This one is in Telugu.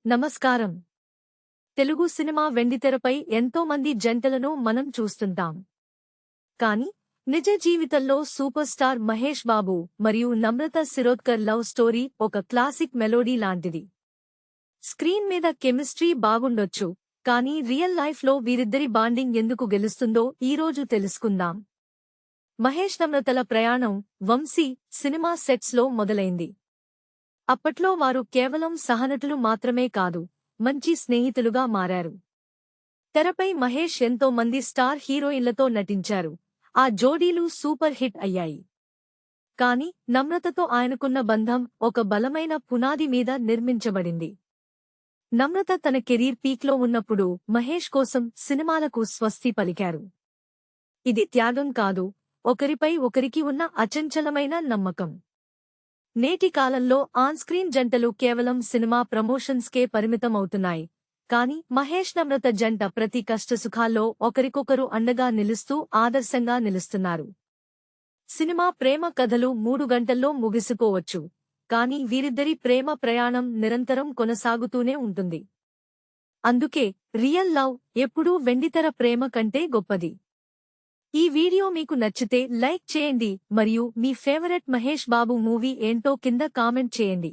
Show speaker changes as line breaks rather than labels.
నమస్కారం. తెలుగు సినిమా వెండితెరపై ఎంతో మంది జంటలను మనం చూస్తుంటాం. కానీ నిజ జీవితంలో సూపర్ స్టార్ మహేష్ బాబు మరియు నమ్రత శిరోద్కర్ లవ్ స్టోరీ ఒక క్లాసిక్ మెలోడీ లాంటిది. స్క్రీన్ మీద కెమిస్ట్రీ బాగుండొచ్చు, కానీ రియల్ లైఫ్లో వీరిద్దరి బాండింగ్ ఎందుకు గెలుస్తుందో ఈరోజు తెలుసుకుందాం. మహేష్ నమ్రతల ప్రయాణం వంశీ సినిమా సెట్స్లో మొదలైంది. అప్పట్లో వారు కేవలం సహనటులు మాత్రమే కాదు, మంచి స్నేహితులుగా మారారు. తెరపై మహేష్ ఎంతో మంది స్టార్ హీరోయిన్లతో నటించారు. ఆ జోడీలు సూపర్ హిట్ అయ్యాయి. కాని నమ్రతతో ఆయనకున్న బంధం ఒక బలమైన పునాది మీద నిర్మించబడింది. నమ్రత తన కెరీర్ పీక్లో ఉన్నప్పుడు మహేష్ కోసం సినిమాలకు స్వస్తి పలికారు. ఇది త్యాగం కాదు, ఒకరిపై ఒకరికి ఉన్న అచంచలమైన నమ్మకం. నేటి కాలంలో ఆన్స్క్రీన్ జంటలు కేవలం సినిమా ప్రమోషన్స్కే పరిమితమవుతున్నాయి. కాని మహేష్ నమ్రత జంట ప్రతి కష్టసుఖాల్లో ఒకరికొకరు అండగా నిలుస్తూ ఆదర్శంగా నిలుస్తున్నారు. సినిమా ప్రేమ కథలు 3 గంటల్లో ముగిసిపోవచ్చు, కాని వీరిద్దరి ప్రేమ ప్రయాణం నిరంతరం కొనసాగుతూనే ఉంటుంది. అందుకే రియల్ లవ్ ఎప్పుడూ వెండితెర ప్రేమ కంటే గొప్పది. ఈ వీడియో మీకు నచ్చితే లైక్ చేయండి మరియు మీ ఫేవరెట్ మహేష్ బాబు మూవీ ఏంటో కింద కామెంట్ చేయండి.